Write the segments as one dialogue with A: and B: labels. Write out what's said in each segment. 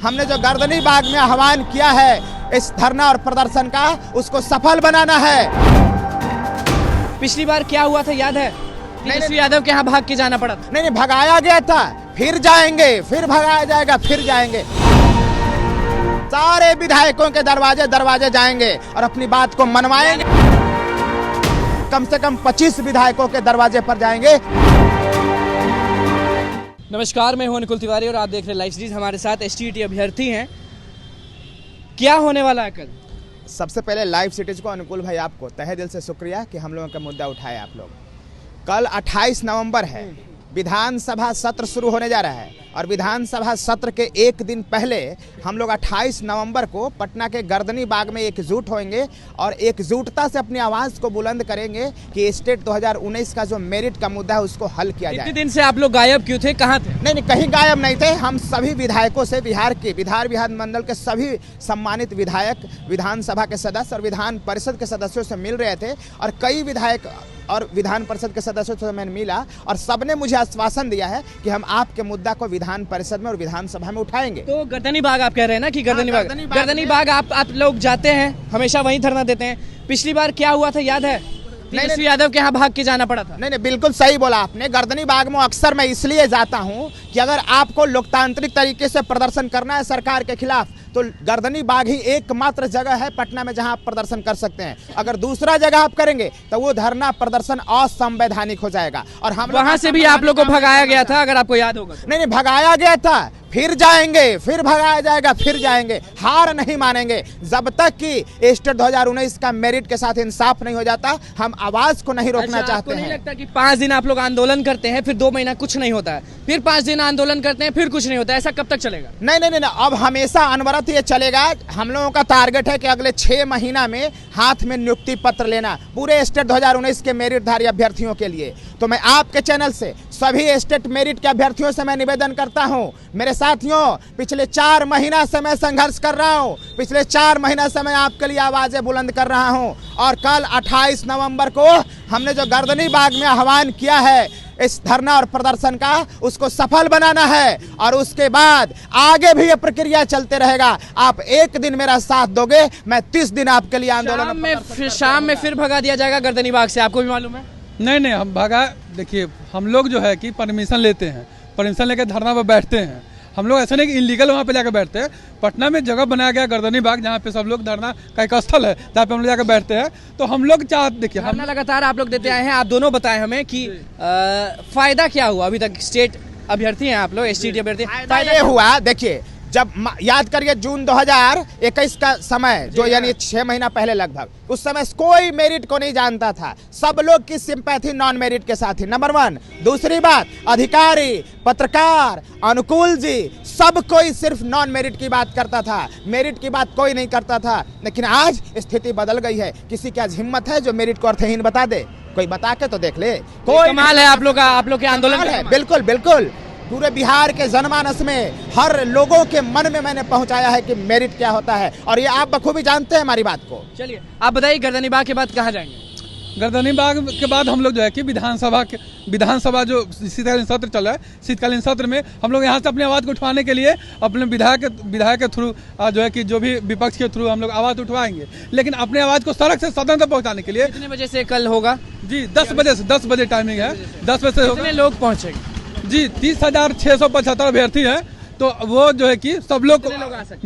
A: हमने जो गर्दनी बाग में आह्वान किया है इस धरना और प्रदर्शन का, उसको सफल बनाना है।
B: पिछली बार क्या हुआ था याद है? तेजस्वी यादव के यहाँ भाग के जाना पड़ा था।
A: नहीं, भगाया गया था, फिर जाएंगे, फिर भगाया जाएगा, फिर जाएंगे। सारे विधायकों के दरवाजे दरवाजे जाएंगे और अपनी बात को मनवाएंगे। कम से कम 25 विधायकों के दरवाजे पर जाएंगे।
B: नमस्कार, मैं हूं अनुकुल तिवारी और आप देख रहे हैं लाइव सीरीज। हमारे साथ एसटीईटी अभ्यर्थी हैं। क्या होने वाला है कल?
A: सबसे पहले लाइव सिटीज को अनुकुल भाई आपको तहे दिल से शुक्रिया कि हम लोगों का मुद्दा उठाए आप लोग। कल 28 नवंबर है, विधानसभा सत्र शुरू होने जा रहा है और विधानसभा सत्र के एक दिन पहले हम लोग 28 नवंबर को पटना के गर्दनी बाग में एकजुट होंगे और एकजुटता से अपनी आवाज़ को बुलंद करेंगे कि स्टेट 2019 का जो मेरिट का मुद्दा है उसको हल किया जाए।
B: इतने दिन से आप लोग गायब क्यों थे? कहाँ थे?
A: नहीं, कहीं गायब नहीं थे। हम सभी विधायकों से, बिहार के विधान मंडल के सभी सम्मानित विधायक, विधानसभा के सदस्य और विधान परिषद के सदस्यों से मिल रहे थे और कई विधायक और विधान परिषद के सदस्यों से मैंने मिला और सबने मुझे आश्वासन दिया है कि हम आपके मुद्दा को विधान परिषद में और विधानसभा में उठाएंगे।
B: तो गर्दनी बाग आप कह रहे हैं ना कि गर्दनी बाग आप लोग जाते हैं, हमेशा वहीं धरना देते हैं। पिछली बार क्या हुआ था याद है? तेजस्वी यादव के यहाँ भाग के जाना पड़ा था।
A: नहीं, बिल्कुल सही बोला आपने। गर्दनी बाग में अक्सर मैं इसलिए जाता हूँ कि अगर आपको लोकतांत्रिक तरीके से प्रदर्शन करना है सरकार के खिलाफ तो गर्दनी बाग ही एकमात्र जगह है पटना में जहां आप प्रदर्शन कर सकते हैं। अगर दूसरा जगह आप करेंगे तो वो धरना प्रदर्शन असंवैधानिक हो जाएगा। और हम
B: वहां से भी आप लोग को भगाया गया था, अगर आपको याद होगा।
A: नहीं, भगाया गया था, फिर जाएंगे, फिर भगाया जाएगा, फिर जाएंगे। हार नहीं मानेंगे जब तक कि स्टेट 2019 का मेरिट के साथ इंसाफ नहीं हो जाता। हम आवाज को नहीं रोकना चाहते हैं।
B: नहीं लगता कि 5 दिन आप लोग आंदोलन करते हैं, फिर 2 महीना कुछ नहीं होता है, फिर 5 दिन आंदोलन करते हैं, फिर कुछ नहीं होता है? ऐसा कब तक चलेगा?
A: नहीं, अब हमेशा अनवरत ये चलेगा। हम लोगों का टारगेट है कि अगले 6 महीना में हाथ में नियुक्ति पत्र लेना पूरे स्टेट 2019 के मेरिटधारी अभ्यर्थियों के लिए। तो मैं आपके चैनल से सभी स्टेट मेरिट के अभ्यर्थियों से मैं निवेदन करता हूं, मेरे साथियों, पिछले 4 महीना से मैं संघर्ष कर रहा हूं, पिछले 4 महीना से मैं आपके लिए आवाजें बुलंद कर रहा हूं और कल 28 नवंबर को हमने जो गर्दनी बाग में आह्वान किया है इस धरना और प्रदर्शन का, उसको सफल बनाना है और उसके बाद आगे भी ये प्रक्रिया चलते रहेगा। आप एक दिन मेरा साथ दोगे, मैं 30 दिन आपके लिए आंदोलन
B: शाम में फिर भगा दिया जाएगा गर्दनी बाग से, आपको भी मालूम है?
C: नहीं, हम भगा, देखिए हम लोग जो है कि परमिशन लेते हैं, परमिशन लेकर धरना पर बैठते हैं। हम लोग ऐसा नहीं कि इलीगल वहाँ पे जाकर बैठते हैं। पटना में जगह बनाया गया गर्दनी बाग, जहाँ पे सब लोग धरना का एक स्थल है, जहाँ पे हम लोग जाकर बैठते हैं। तो हम लोग देखिए
B: हम लगातार आप लोग देते आए हैं। आप दोनों बताएं हमें कि फायदा क्या हुआ अभी तक? स्टेट अभ्यर्थी हैं आप लोग, एसटीईटी अभ्यर्थी।
A: फायदा ये हुआ, देखिए जब याद करिए जून 2021 का समय, जो यानी 6 महीना पहले लगभग, उस समय कोई मेरिट को नहीं जानता था। सब लोग की सिंपैथी नॉन मेरिट के साथ थी, नंबर 1। दूसरी बात, अधिकारी, पत्रकार, अनुकूल जी, सब कोई सिर्फ नॉन मेरिट की बात करता था, मेरिट की बात कोई नहीं करता था। लेकिन आज स्थिति बदल गई है। किसी की आज हिम्मत है जो मेरिट को अर्थहीन बता दे? कोई बता के तो देख ले। कोई
B: कमाल है आप लोग के आंदोलन
A: है। बिल्कुल पूरे बिहार के जनमानस में हर लोगों के मन में मैंने पहुंचाया है कि मेरिट क्या होता है और ये आप बखूबी जानते हैं हमारी बात को।
B: चलिए आप बताइए, गर्दनी बाग के बाद कहाँ जाएंगे?
C: गर्दनी बाग के बाद हम लोग जो है कि विधानसभा जो शीतकालीन सत्र चला है, शीतकालीन सत्र में हम लोग यहाँ से अपनी आवाज़ को उठवाने के लिए अपने विधायक के थ्रू जो है कि जो भी विपक्ष के थ्रू हम लोग आवाज़ उठवाएंगे। लेकिन अपने आवाज़ को सड़क से सदन तक पहुँचाने के लिए
B: कितने बजे से कल होगा? जी
C: 10 बजे टाइमिंग है। 10 बजे से
B: कितने लोग पहुँचेंगे?
C: जी 30,675 अभ्यर्थी हैं। तो वो जो है कि सब लोग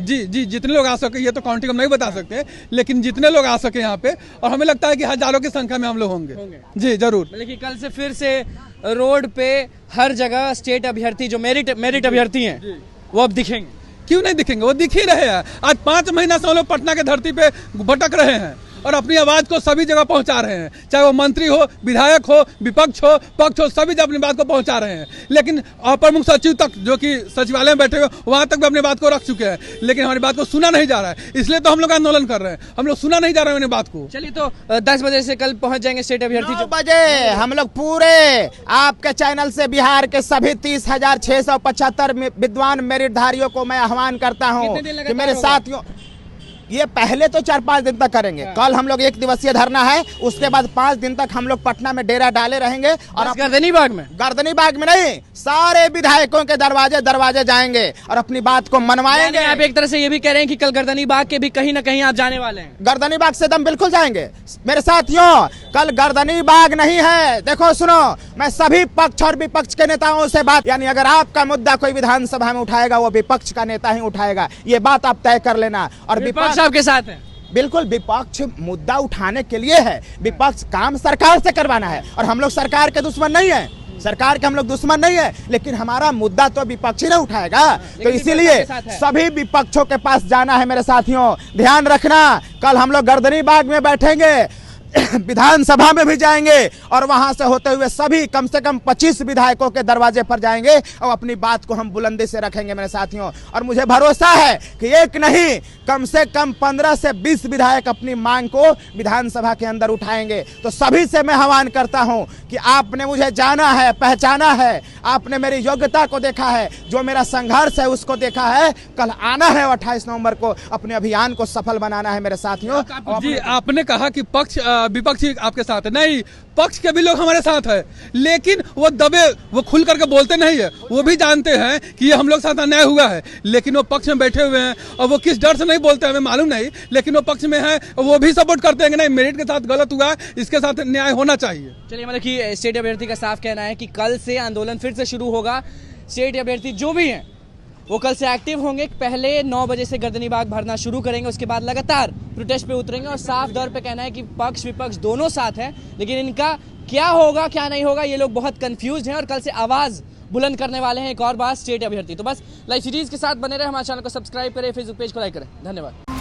C: जी जितने लोग आ सके, ये तो काउंटिंग हम नहीं बता सकते, लेकिन जितने लोग आ सके यहाँ पे, और हमें लगता है कि हजारों की संख्या में हम लोग होंगे। जी जरूर।
B: लेकिन कल से फिर से रोड पे हर जगह स्टेट अभ्यर्थी जो मेरिट अभ्यर्थी हैं वो अब दिखेंगे।
C: क्यों नहीं दिखेंगे? वो दिख ही रहे हैं। आज 5 महीना से हम लोग पटना के धरती पे भटक रहे हैं और अपनी आवाज को सभी जगह पहुंचा रहे हैं, चाहे वो मंत्री हो, विधायक हो, विपक्ष हो, पक्ष हो, सभी अपनी बात को पहुंचा रहे हैं। लेकिन अपर मुख्य सचिव तक, जो कि सचिवालय में बैठे हुए, वहां तक भी अपनी बात को रख चुके हैं, लेकिन हमारी बात को सुना नहीं जा रहा है। इसलिए तो हम लोग आंदोलन कर रहे हैं, हम लोग सुना नहीं जा रहे हैं बात को।
B: चलिए तो 10 बजे से कल पहुंच जाएंगे स्टेट अभ्यर्थी।
A: 9 बजे हम लोग पूरे आपके चैनल से बिहार के सभी 30,675 विद्वान मेरिटधारियों को मैं आह्वान करता हूँ कि मेरे साथियों ये पहले तो 4-5 दिन तक करेंगे। कल हम लोग 1 दिवसीय धरना है, उसके बाद 5 दिन तक हम लोग पटना में डेरा डाले रहेंगे। और
B: बस गर्दनी बाग में
A: नहीं, सारे विधायकों के दरवाजे जाएंगे और अपनी बात को मनवाएंगे।
B: आप एक तरह से ये भी कह रहे हैं कि कल गर्दनी बाग के भी कहीं ना कहीं आप जाने वाले हैं।
A: गर्दनी बाग से दम बिल्कुल जाएंगे मेरे साथियों। कल गर्दनी बाग नहीं है। देखो सुनो, मैं सभी पक्ष और विपक्ष के नेताओं से बात, यानी अगर आपका मुद्दा कोई विधानसभा में उठाएगा वो विपक्ष का नेता ही उठाएगा, ये बात आप तय कर लेना। और
B: विपक्ष आपके साथ है?
A: बिल्कुल, विपक्ष मुद्दा उठाने के लिए है, विपक्ष काम सरकार से करवाना है। और हम लोग सरकार के दुश्मन नहीं है, सरकार के हम लोग दुश्मन नहीं है, लेकिन हमारा मुद्दा तो विपक्ष ही ना उठाएगा। तो इसीलिए सभी विपक्षों के पास जाना है मेरे साथियों। ध्यान रखना, कल हम लोग गर्दनी बाग में बैठेंगे, विधानसभा में भी जाएंगे और वहां से होते हुए सभी कम से कम 25 विधायकों के दरवाजे पर जाएंगे और अपनी बात को हम बुलंदी से रखेंगे मेरे साथियों। और मुझे भरोसा है कि एक नहीं, कम से कम 15 से 20 विधायक अपनी मांग को विधानसभा के अंदर उठाएंगे। तो सभी से मैं आह्वान करता हूं कि आपने मुझे जाना है, पहचाना है, आपने मेरी योग्यता को देखा है, जो मेरा संघर्ष है उसको देखा है। कल आना है 28 नवंबर को, अपने अभियान को सफल बनाना है मेरे साथियों।
C: जी, आपने कहा कि विपक्ष ही आपके साथ है, नहीं, पक्ष के भी लोग हमारे साथ है, लेकिन वो दबे, वो खुल करके बोलते नहीं है। वो भी जानते हैं कि ये हम लोग साथ अन्याय हुआ है, लेकिन वो पक्ष में बैठे हुए हैं और वो किस डर से नहीं बोलते हमें मालूम नहीं, लेकिन वो पक्ष में है, वो भी सपोर्ट करते हैं कि नहीं, मेरिट के साथ गलत हुआ है, इसके साथ न्याय होना चाहिए।
B: चलिए, मतलब कि स्टेट अभ्यर्थी का साफ कहना है कि कल से आंदोलन फिर से शुरू होगा। स्टेट अभ्यर्थी जो भी हैं वो कल से एक्टिव होंगे। पहले 9 बजे से गर्दनी बाग भरना शुरू करेंगे, उसके बाद लगातार प्रोटेस्ट पे उतरेंगे और साफ दौर पे कहना है कि पक्ष विपक्ष दोनों साथ हैं, लेकिन इनका क्या होगा क्या नहीं होगा ये लोग बहुत कंफ्यूज हैं और कल से आवाज़ बुलंद करने वाले हैं एक और बार स्टेट अभ्यर्थी। तो बस लाइव सीरीज के साथ बने रहे, हमारे चैनल को सब्सक्राइब करें, फेसबुक पेज को लाइक करें। धन्यवाद।